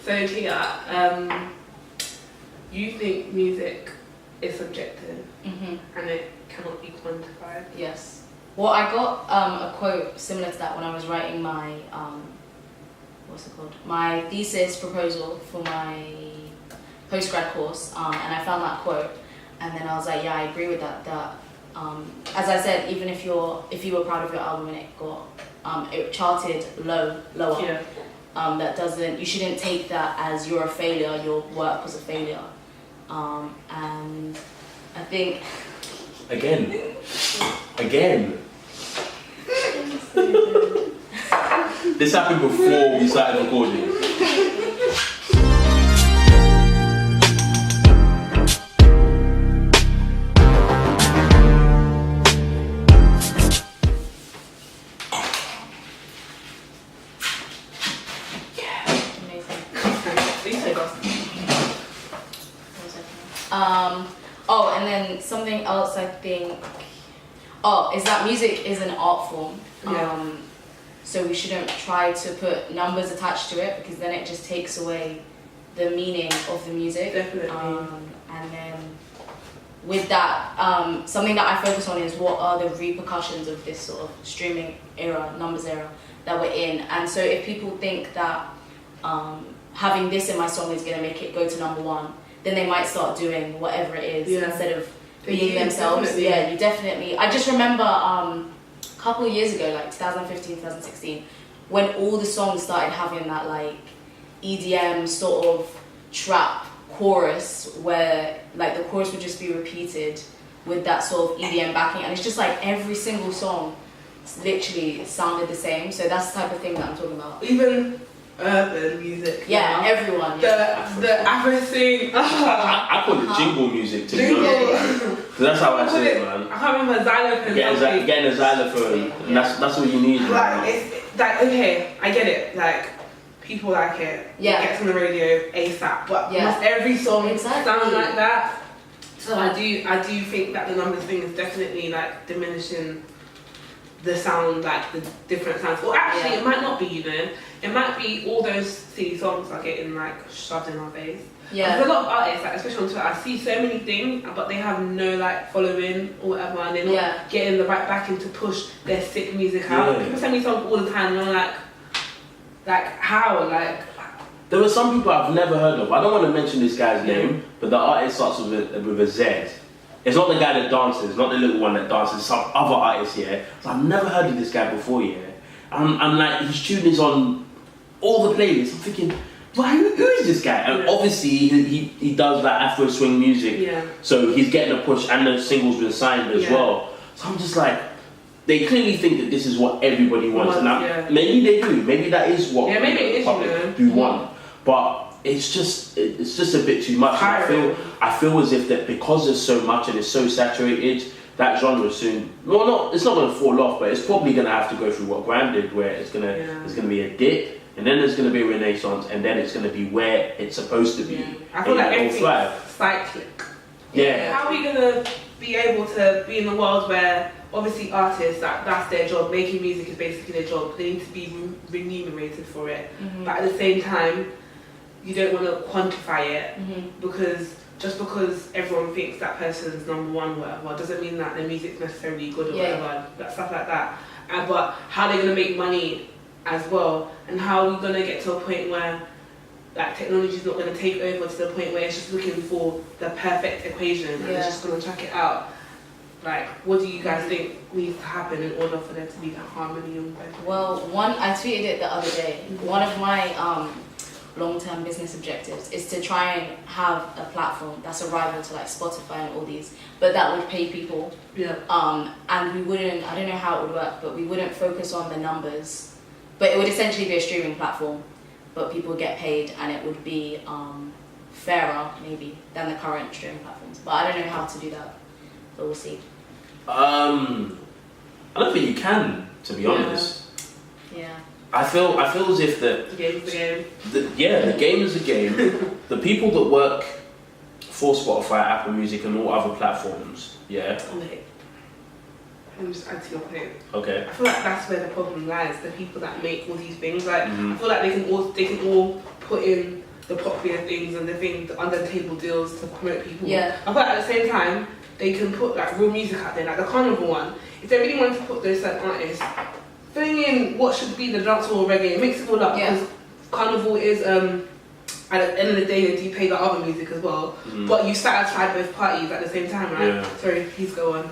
So Tia, you think music is subjective and it cannot be quantified? Yes. Well, I got a quote similar to that when I was writing my my thesis proposal for my postgrad course, and I found that quote, and then I was like, yeah, I agree with that. That as I said, even if you were proud of your album and it got it charted lower. Yeah. That doesn't. You shouldn't take that as you're a failure. Your work was a failure, and I think. Again. This happened before we started recording. Oh, and then something else I think, is that music is an art form. Yeah. So we shouldn't try to put numbers attached to it, because then it just takes away the meaning of the music. Definitely. And then with that, something that I focus on is what are the repercussions of this sort of streaming era, numbers era that we're in. And so if people think that having this in my song is going to make it go to #1, then they might start doing whatever it is instead of being themselves. Definitely. Yeah, you definitely. I just remember a couple of years ago, like 2015, 2016, when all the songs started having that like EDM sort of trap chorus, where like the chorus would just be repeated with that sort of EDM backing, and it's just like every single song literally sounded the same. So that's the type of thing that I'm talking about. Even urban music. Yeah, now. everyone. The Afro thing. I call it jingle music, to be honest. Because that's how I say it, man. I can't remember xylophone. Getting a xylophone, and that's what you need. Like, it's like, okay, I get it. Like, people like it. Yeah. It gets on the radio ASAP, but must every song sound like that? So I do think that the numbers thing is definitely like diminishing the sound, like the different sounds. Or actually, it might not be, you know. It might be all those silly songs are getting like shoved in our face. Yeah. There's a lot of artists, like especially on Twitter, I see so many things, but they have no like following or whatever, and they're not getting the right backing to push their sick music out. Yeah. People send me songs all the time, and I'm like how? Like, there were some people I've never heard of. I don't want to mention this guy's name, but the artist starts with a Z. It's not the guy that dances, not the little one that dances, some other artist here. So I've never heard of this guy before, yeah. I'm like, his tune is on all the playlists. I'm thinking, why, who is this guy? And obviously he does that Afro swing music. Yeah. So he's getting a push, and the single's been signed as well. So I'm just like, they clearly think that this is what everybody wants. And maybe they do. Maybe that is what maybe the public do want. But it's just a bit too much. And I feel as if that because there's so much and it's so saturated, that genre soon, it's not going to fall off, but it's probably going to have to go through what Graham did, where it's going to there's going to be a dip, and then there's going to be a renaissance, and then it's going to be where it's supposed to be. I feel like everything's cyclic. Yeah. How are we going to be able to be in a world where obviously artists, that's their job, making music is basically their job, they need to be remunerated for it, but at the same time you don't want to quantify it, because just because everyone thinks that person's #1 whatever doesn't mean that their music's necessarily good or whatever, that stuff like that. But how are they going to make money as well, and how are we going to get to a point where like technology is not going to take over to the point where it's just looking for the perfect equation and it's just going to chuck it out? Like, what do you guys think needs to happen in order for there to be that harmony and better? Well, I tweeted it the other day. One of my long-term business objectives is to try and have a platform that's a rival to like Spotify and all these, but that would pay people. Yeah. And we wouldn't, I don't know how it would work, but we wouldn't focus on the numbers. But it would essentially be a streaming platform, but people would get paid, and it would be fairer maybe than the current streaming platforms. But I don't know how to do that, but we'll see. I don't think you can, to be honest. Yeah. I feel as if the game's the game. The game is a game. The people that work for Spotify, Apple Music, and all other platforms, Okay. Let me just add to your point. Okay. I feel like that's where the problem lies. The people that make all these things, like I feel like they can all put in the popular things and the under the table deals to promote people. Yeah. I feel like at the same time they can put like real music out there, like the carnival one. If they really want to put those certain artists, bring in what should be the dancehall or reggae, mix it all up because carnival is at the end of the day they do pay the other music as well. But you satisfy both parties at the same time, right? Yeah. Sorry, please go on.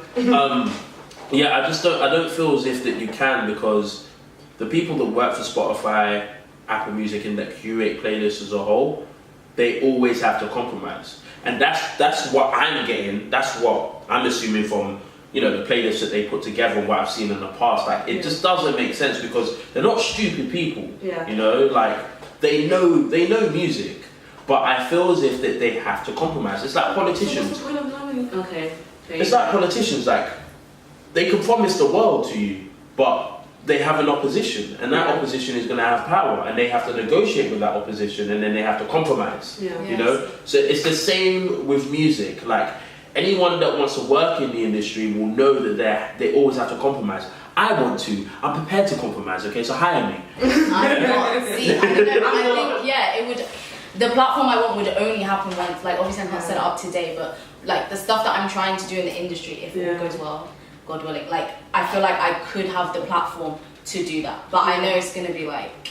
Yeah, I don't feel as if that you can, because the people that work for Spotify, Apple Music, and that curate playlists as a whole, they always have to compromise, and that's what I'm getting. That's what I'm assuming from the playlists that they put together and what I've seen in the past. Like it just doesn't make sense because they're not stupid people. Yeah. Like they know music, but I feel as if that they have to compromise. It's like politicians. So what's the point of knowing? Okay. It's like politicians. Like they can promise the world to you, but they have an opposition, and that opposition is going to have power, and they have to negotiate with that opposition, and then they have to compromise. Yeah. So it's the same with music. Like anyone that wants to work in the industry will know that they always have to compromise. I'm prepared to compromise. Okay, so hire me. I'm not. See, I think it would. The platform I want would only happen once. Like obviously I'm not set up today, but like the stuff that I'm trying to do in the industry, if it all goes well, God willing, like I feel like I could have the platform to do that, but I know it's gonna be like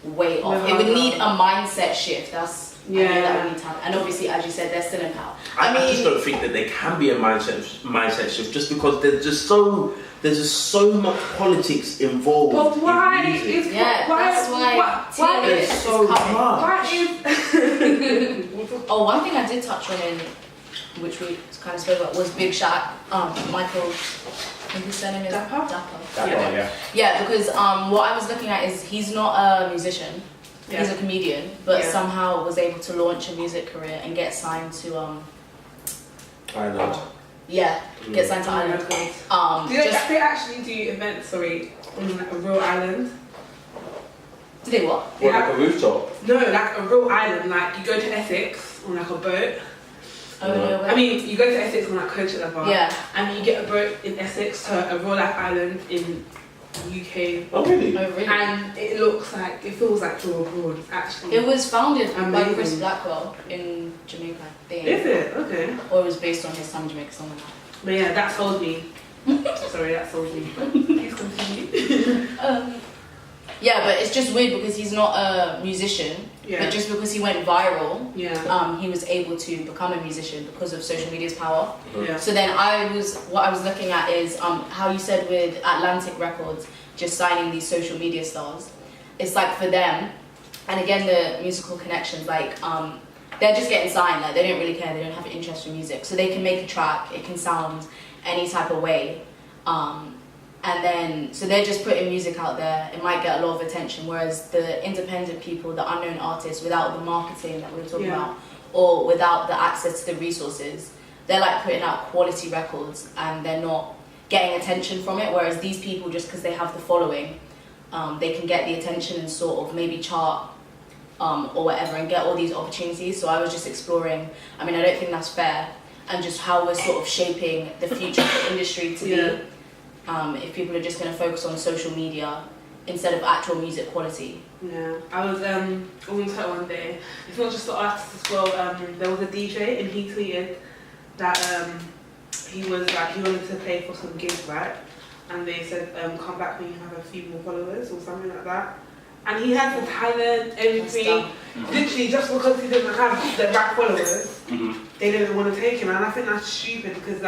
way off. It would need a mindset shift. I know that would need time, and obviously, as you said, they're still in power. I just don't think that there can be a mindset shift, just because there's just so much politics involved. But why in music. is that's why it's so hard? Why is Oh, one thing I did touch on which we kind of spoke about was Big Shaq, Michael, I think his surname is Dapper. Yeah, because what I was looking at is he's not a musician, he's a comedian, but somehow was able to launch a music career and get signed to Island. Get signed to Island. Do they actually do events, on like a real island? Do they what? What, like a rooftop? No, like a real island, like you go to Essex on like a boat. Oh, no, I mean, you go to Essex on like coach at the bar, and you get a boat in Essex to a real life island in UK. Oh really? And it feels like you're abroad, actually. It was founded by Chris Blackwell in Jamaica, I think. Is it? Okay. Or it was based on his time in Jamaica, something like that. But yeah, that sold me. Sorry, that sold me. Please continue. Yeah, but it's just weird because he's not a musician. But just because he went viral, he was able to become a musician because of social media's power. So then what I was looking at is how you said with Atlantic Records just signing these social media stars. It's like for them, and again the musical connections, like they're just getting signed, like they don't really care, they don't have an interest in music, so they can make a track, it can sound any type of way. And then, so they're just putting music out there, it might get a lot of attention, whereas the independent people, the unknown artists, without the marketing that we were talking about, or without the access to the resources, they're like putting out quality records and they're not getting attention from it, whereas these people, just because they have the following, they can get the attention and sort of maybe chart or whatever and get all these opportunities. So I was just exploring, I mean, I don't think that's fair, and just how we're sort of shaping the future of the industry to be. If people are just going to focus on social media instead of actual music quality. Yeah, I was on Twitter one day. It's not just the artists as well. There was a DJ and he tweeted that he wanted to play for some gigs, right? And they said come back when you have a few more followers or something like that. And he had the talent, everything. Literally, just because he didn't have the right followers, they didn't want to take him. And I think that's stupid because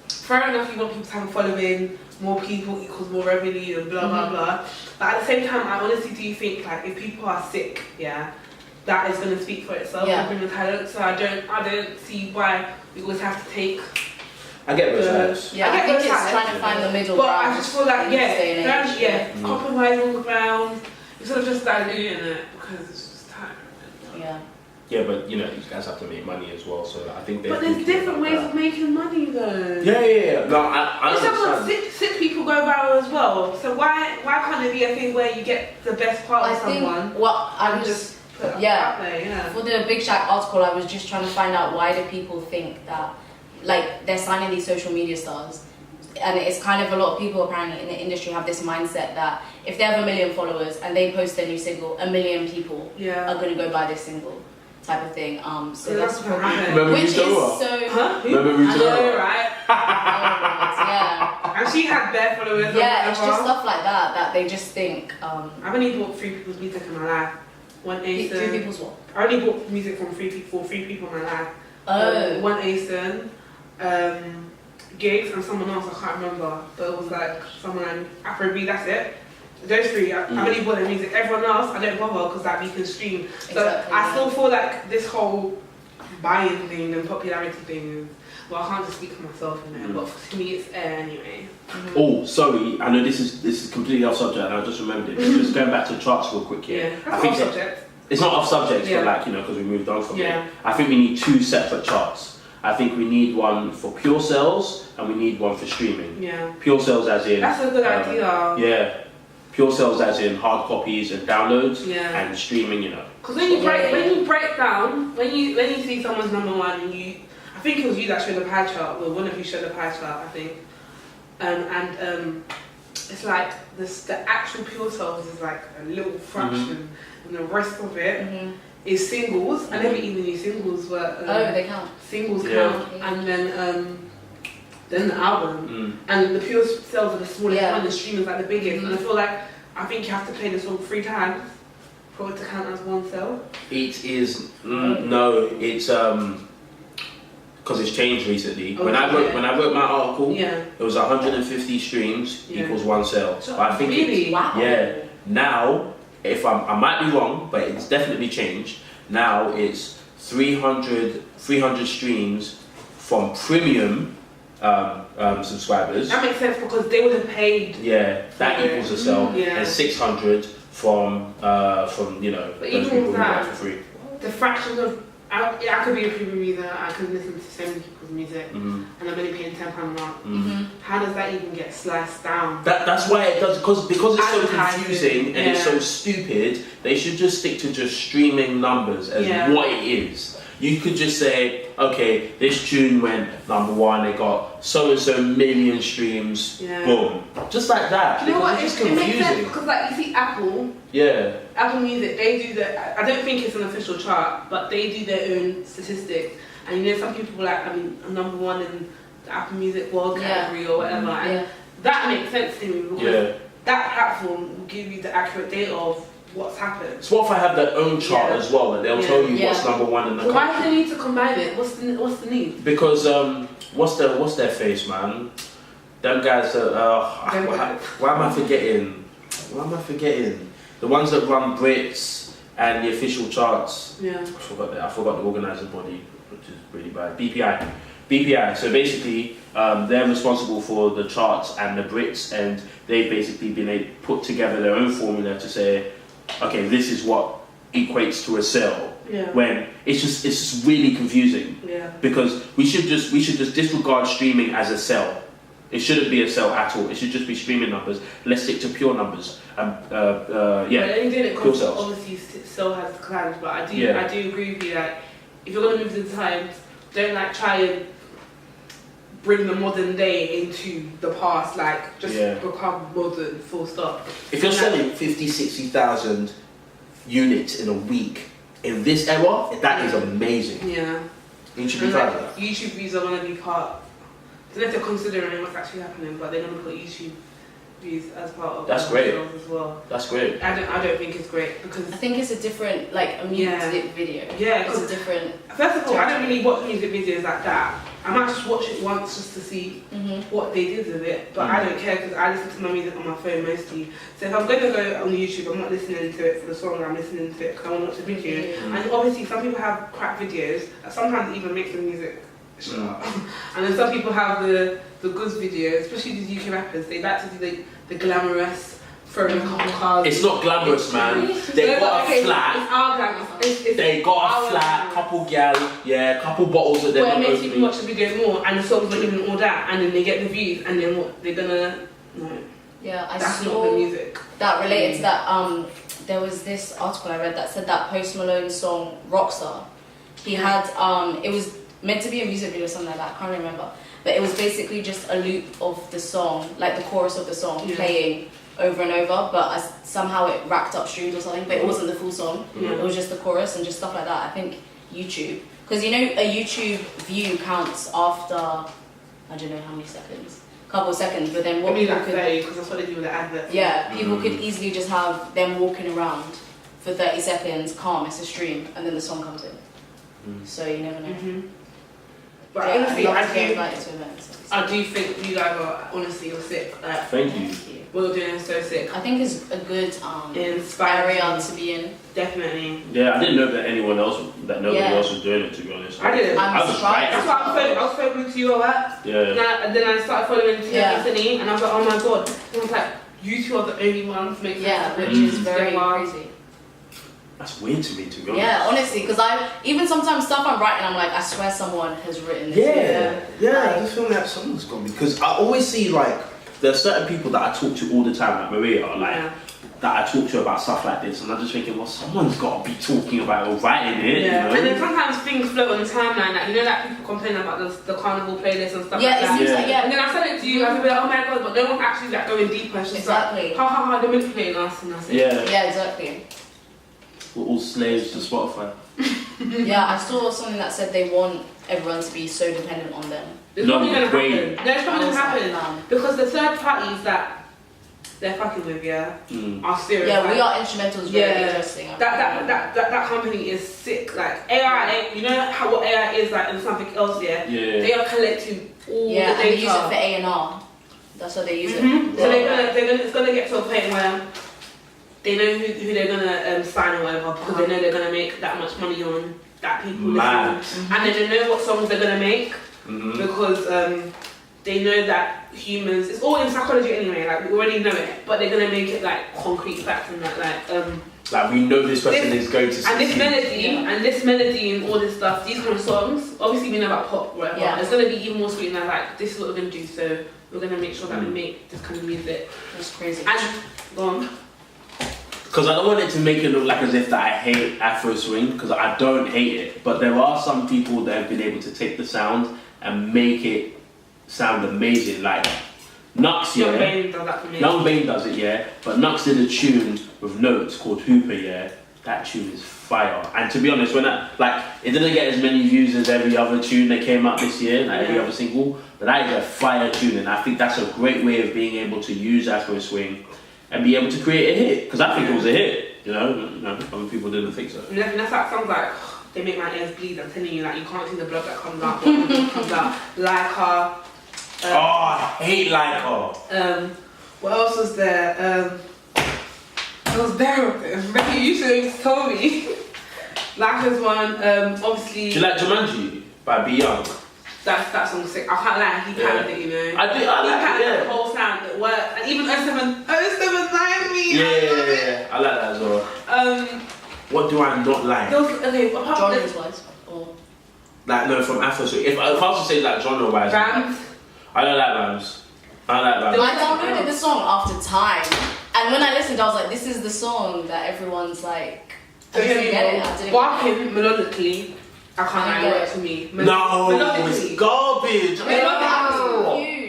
fair enough, you want people to have a following, more people equals more revenue and blah blah blah. But at the same time, I honestly do think if people are sick, that is going to speak for itself and bring the talent. So I don't see why we always have to take. I get those sides. Yeah, I think it's trying to find the middle ground. But I just feel like compromise all the ground instead of just diluting it because it's just time. Yeah, but these guys have to make money as well, so I think they. But there's different ways of making money, though. Yeah. No, I understand. Sick people go viral as well. So why can't there be a thing where you get the best part of someone? I was just put out there, For the Big Shaq article, I was just trying to find out why do people think that, like, they're signing these social media stars. and it's kind of a lot of people apparently in the industry have this mindset that if they have 1 million followers and they post their new single, 1 million people are going to go buy this single, type of thing. So that's what happened. Remember which is Rutera? so. Huh? Remember I Rutera? know, right? Yeah. And she had bare followers. Yeah, it's just stuff like that they just think. I've only bought 3 people's music in my life. One Asen. 3 people's what? I only bought music from 3 people in my life. Oh. One Asen, Gigs, and someone else, I can't remember. But it was like someone, Afrobeat, that's it. Those 3, I've only bought their music. Everyone else, I don't bother because like, we can stream. So Exactly, I still feel like this whole buying thing and popularity thing is, well, I can't just speak for myself, you know, but to me it's air anyway. Oh, sorry, I know this is completely off subject and I just remembered it. Just going back to charts real quick here. Yeah, I that's think off subject. it's not off subject, Yeah. but like, you know, because we moved on from Yeah. it. I think we need 2 separate charts. I think we need one for pure sales and we need one for streaming. Yeah. Pure sales as in... That's a good idea. Yeah. Pure sales as in hard copies and downloads, Yeah. and streaming, you know. Because when you break down, when you see someone's #1 and I think it was you that showed the pie chart, or one of you showed the pie chart, I think. It's like the actual pure sales is like a little fraction, and the rest of it is singles. I never even knew singles were. They count. Singles Yeah. count, and then the album, and the pure sales are the smallest one, the streamers like the biggest, and I think you have to play the song 3 times for it to count as one sale. It is no, it's because it's changed recently. When I wrote my article, it was 150 streams equals 1 sale. So, But I think really? yeah. Now, if I might be wrong, but it's definitely changed. Now it's 300 streams from premium subscribers. That makes sense because they would have paid. Yeah, that equals a sale, Yeah. and 600 from you know But those even people with who buy that, it for free. The fraction of I could be a premium user. I could listen to so many people's music, and I'm only paying £10 a month. How does that even get sliced down? That's why it does because it's so Advertising, confusing and it's so stupid. They should just stick to just streaming numbers as what it is. You could just say, okay, this tune went #1. It got so and so million streams. Boom, just like that. Do you know what? It's It makes sense confusing. because like you see Apple. Apple Music, they do I don't think it's an official chart, but they do their own statistics. And you know, some people like, are #1 in the Apple Music World category or whatever. And that makes sense to me because that platform will give you the accurate data of what's happened. Spotify have their own chart as well, and they'll tell you what's #1 in the So country. why do they need to combine it? What's the need? Because what's their face, man? Them guys that why am I forgetting? The ones that run Brits and the official charts. Yeah. I forgot the organising body, which is really bad. BPI. So basically, they're responsible for the charts and the Brits, and they've basically put together their own formula to say, okay, this is what equates to a sale. When it's just really confusing. Because we should just disregard streaming as a sell. It shouldn't be a sell at all. It should just be streaming numbers. Let's stick to pure numbers. But only doing it pure because sales. obviously still has declined. But I do agree with you that if you're gonna move to the times, don't like try and bring the modern day into the past. Like just become modern. Full stop. If you're selling 50, 60,000 units in a week in this era, that is amazing. You should be proud of that. YouTube views are going to be part. I don't know if they're considering what's actually happening, but they're going to put YouTube views as part of That's great. as well. That's great. I don't think it's great because I think it's a different, like a music video. It's a different. First of all, I don't really watch music videos like that. I might just watch it once just to see what they did with it, but I don't care because I listen to my music on my phone mostly. So if I'm going to go on YouTube, I'm not listening to it for the song, I'm listening to it because I want to watch the video. And obviously some people have crap videos that sometimes even make the music shut up. And then some people have the good videos, especially these UK rappers, they like to do the glamorous, throwing a couple cars. It's not glamorous, man. They got a flat. It's our glamorous. They got a flat, couple gal, couple bottles of them. But it makes people watch the video more, and the songs not even all that, and then they get the views, and then what? They're gonna no. Yeah, I That's saw not the music. that related to that. There was this article I read that said that Post Malone's song Rockstar, he had it was meant to be a music video or something like that. I can't remember. but it was basically just a loop of the song, like the chorus of the song playing over and over, but somehow it racked up streams or something, but it wasn't the full song. It was just the chorus and just stuff like that. I think YouTube, because you know a YouTube view counts after, I don't know how many seconds, couple of seconds, but then what Maybe people like 30, because that's what they do with the adverts. yeah, people could easily just have them walking around for 30 seconds, calm, it's a stream, and then the song comes in. So you never know. But Yeah, honestly, I'd love I to get do. invited to events. I do think you guys are honestly you're sick. Like, Thank you. what you're doing is so sick. I think it's a good Inspiring. area to be in. Definitely. Yeah, I didn't know that nobody else was doing it. To be honest, I didn't. I'm I was surprised. right. That's why I was following to you a lot. Yeah. And then I started following Tia Yeah. recently, and I was like, oh my god. And I was like, you two are the only ones making Yeah, sense. which is very wow. crazy. That's weird to me, to be honest. Yeah, honestly, because I even sometimes stuff I'm writing, I'm like, I swear someone has written this. I just feel like someone's got me because I always see like there are certain people that I talk to all the time, like Maria, like that I talk to about stuff like this, and I'm just thinking, well, someone's got to be talking about it or writing it. Yeah, You know? and then sometimes things float on the timeline, like, you know, like people complain about the carnival playlist and stuff Yeah, like it that. seems like, And then I send it to you, I was like, oh my god, but no one's actually like going deeper. It's just Exactly. like, ha ha ha, they're manipulating us, and that's it. Yeah, exactly. we're all slaves to Spotify. Yeah, I saw something that said they want everyone to be so dependent on them. It's No, probably gonna wait. happen. No, it's probably I was gonna like, happen. man. Because the third parties that they're fucking with, are serious. Yeah, like, we are instrumentals. Very interesting. That company is sick. Like AI, you know how what AI is like and something else. Yeah, Yeah. they are collecting all Yeah, the and they data. use it for A&R. That's what they use it. So it's gonna get to a point where they know who they're gonna sign or whatever because they know they're gonna make that much money on that people Mad. listen, and then they know what songs they're gonna make because they know that humans. It's all in psychology anyway. Like we already know it, but they're gonna make it like concrete facts and that Like we know this person is going to succeed. and this melody and all this stuff. These kind of songs. Obviously we know about pop, whatever. Yeah. It's gonna be even more sweet. And like this is what we're gonna do. So we're gonna make sure that we make this kind of music. That's crazy. And go on. Because I don't want it to make it look like as if that I hate Afro swing, because I don't hate it. But there are some people that have been able to take the sound and make it sound amazing. Like Nux, Young yeah. Bane does that for me. Young Bane does it, yeah. But Nux did a tune with notes called Hooper, yeah. That tune is fire. And to be honest, when it didn't get as many views as every other tune that came out this year, like every other single. But that is a fire tune, and I think that's a great way of being able to use Afro swing and be able to create a hit. Because I think it was a hit, you know. Other people didn't think so. And that's like songs like they make my ears bleed. I'm telling you, like you can't see the blood that comes out. What comes out? Like her. I hate Like Her. What else was there? I was there with it. Maybe you should have told me. Like there's one. Obviously. Do you like Jumanji by Be Young? That song's sick. I can't lie. He patterned it, you know. I do. I He like patterned it. the whole sound. It worked. And even 079 me. Yeah. I like that as well. What do I not like? There was, okay, apart from Genres this, wise, or Like no, from Afro swing. If I was to say like genre wise, Rams. I don't like Rams. I don't like Rams. I downloaded the song after time, and when I listened, I was like, "This is the song that everyone's like." I Don't didn't get get me it. wrong. I didn't Barking melodically, I can't I lie, get it works it. for me. No, melodically. it's garbage.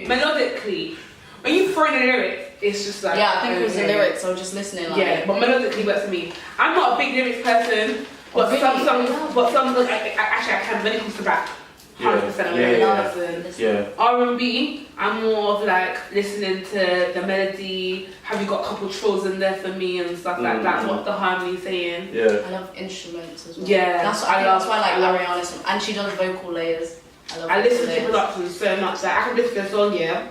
Melodically, when you throw in a lyric, it's just like Yeah, I think it was the okay. lyrics. I was just listening. Like, Yeah, but melodically works for me. I'm not a big lyrics person, but Really? some songs, actually I can when it comes to rap. 100% I'm a lyrics person. Yeah. R&B, I'm more of like listening to the melody. Have you got a couple trills in there for me and stuff like that? What the harmony's saying. Yeah. I love instruments as well. Yeah, that's I love- that's why I I like love- Ariana's, and she does vocal layers. I listen to vocal layers. production so much that I can listen to a song, yeah.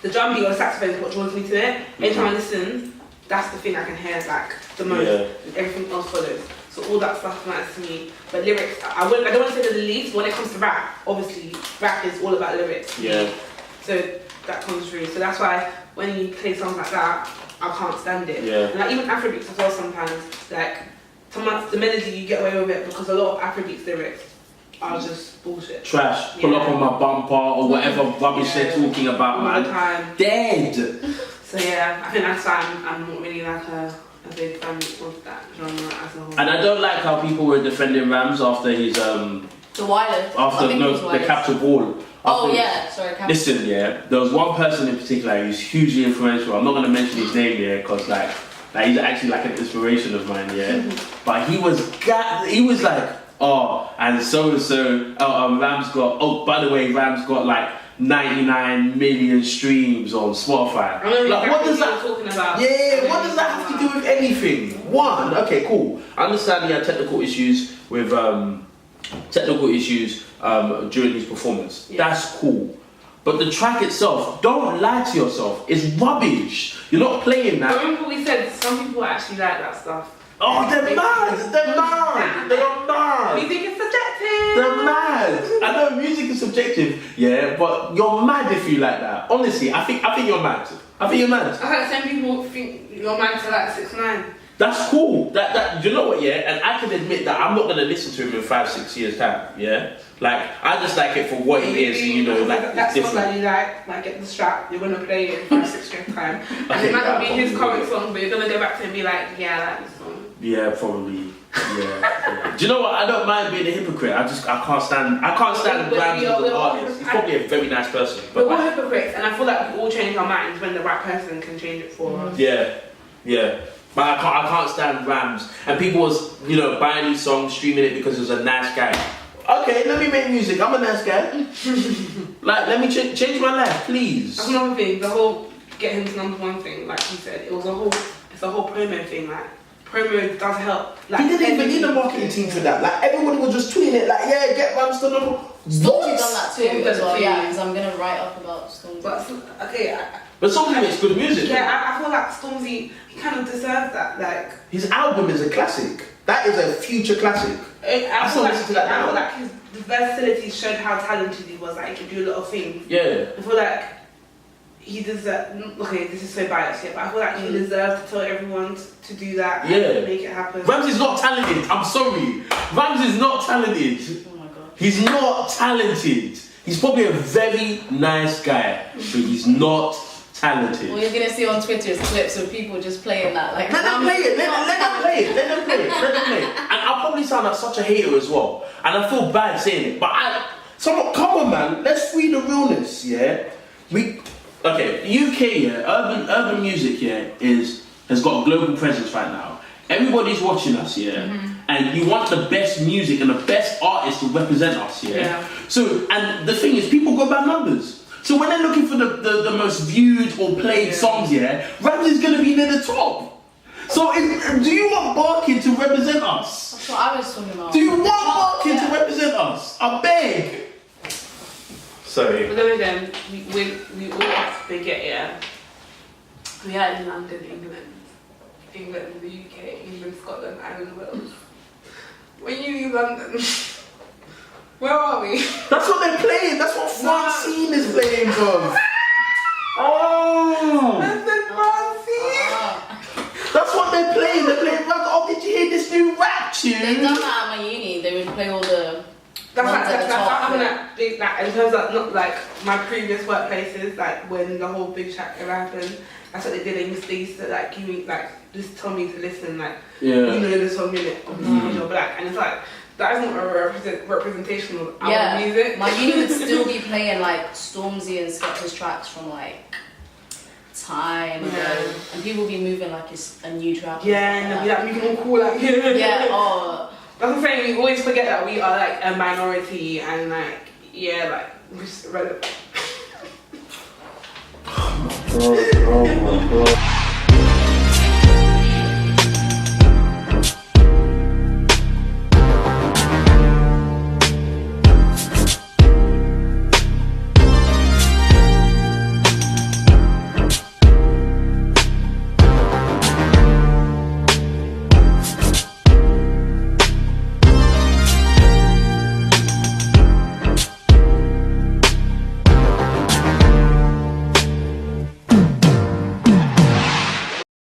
The drum beat or saxophone is what draws me to it. Every time I listen, that's the thing I can hear like the most. Yeah. And everything else follows. So all that stuff matters to me. But lyrics, I don't want to say they're the least. When it comes to rap, obviously rap is all about lyrics. Yeah. So that comes through. So that's why when you play songs like that, I can't stand it. Yeah. And like even Afrobeats as well sometimes. Like sometimes the melody you get away with it because a lot of Afrobeats lyrics are just bullshit. Trash. Pull up on my bumper or whatever rubbish they're talking about, all the man. time. Dead. So yeah, I think that's why I'm not really like a big fan of that genre as a whole. And I don't like how people were defending Rams after his The wireless. I after think it was the wireless. capture ball. Oh yeah, sorry. Listen, yeah, there was one person in particular who's hugely influential. I'm not going to mention his name, yeah, because like he's actually like an inspiration of mine, yeah. But he was like, oh, and so, Ram's got, oh, by the way, Ram's got like 99 million streams on Spotify. Like, what does that talking about? Yeah, what does that have to do with anything? One, okay, cool. I understand he had technical issues with during his performance. Yeah. That's cool. But the track itself, don't lie to yourself. It's rubbish. You're not playing that. Remember we said some people actually like that stuff. Oh, they're mad. They're mad. They are mad. Music is subjective. They're mad. I know music is subjective, yeah, but you're mad if you like that. Honestly, I think you're mad. I think you're mad. I heard some people think you're mad to like 6ix9ine. That's cool. That you know what, yeah? And I can admit that I'm not gonna listen to him in 5-6 years time, yeah? Like I just like it for what it is, you know, like that's it's what different. you like get the strap, you're gonna play it in 5-6 years time. And Okay, it might not be yeah, his probably. current song, but you're gonna go back to it and be like, yeah, I like this song. Yeah, probably. Yeah. Do you know what? I don't mind being a hypocrite. I can't stand Rams as an artist. He's probably a very nice person. But But we're hypocrites, and I feel like we all change our minds when the right person can change it for us. yeah. But I can't stand Rams. And people was, buying his songs, streaming it because he was a nice guy. Okay, let me make music. I'm a nice guy. Like, let me change my life, please. That's another thing. The whole get him to #1 thing, like you said, it's a whole promo thing. Like promo does help. Like, He didn't even need a marketing team for that. Like everybody was just tweeting it. Like, yeah, get Rams to #1. Stormzy's done that too Stormzy as well. too. Yeah, because I'm gonna write up about Stormzy. But okay, But sometimes it's good music. yeah, I feel like Stormzy, he kind of deserves that. Like His album is a classic. That is a future classic. I still listen to that now. feel like his versatility showed how talented he was. Like he could do a lot of things. Yeah. I feel like he deserves. Okay, this is so biased here, but I feel like he deserves to tell everyone to do that. Yeah. And make it happen. Rams is not talented. I'm sorry. Rams is not talented. Oh my god. He's not talented. He's probably a very nice guy, but he's not talented. What you're gonna see on Twitter is clips of people just playing that. Like, Let them play it. Let them play it. Let them play it. Let them play it. And I'll probably sound like such a hater as well. And I feel bad saying it, but come on, man. Let's free the realness. Yeah. UK. Yeah. Urban music. Yeah. Has got a global presence right now. Everybody's watching us. Yeah. And you want the best music and the best artists to represent us. Yeah. So, and the thing is, people go by numbers. So when they're looking for the most viewed or played songs, Rams is going to be near the top. So do you want Barkin to represent us? That's what I was talking about. Do you want Barkin to represent us? I beg. Sorry. But then again, we all have to forget, we are in London, England, the UK, England, Scotland, Ireland, Wales. When you leave London, where are we? That's what they're playing. That's what Francine is playing from. Oh. That's what they're playing. They're playing rap. Oh, did you hear this new rap tune? They done that at my uni. They would play all the. That's ones at the top, like in terms of not like my previous workplaces, like when the whole big chat era happened, that's what they did. They used to like give me like just tell me to listen, like you know this song in it because you're black, and it's like that isn't a representation of our music. My uni would still be playing like Stormzy and Skepta's tracks from like time ago, and people would be moving like it's a new track. And they'll be like making all cool, like That's the thing, we always forget that we are like a minority and like, we're just relevant. Oh my god.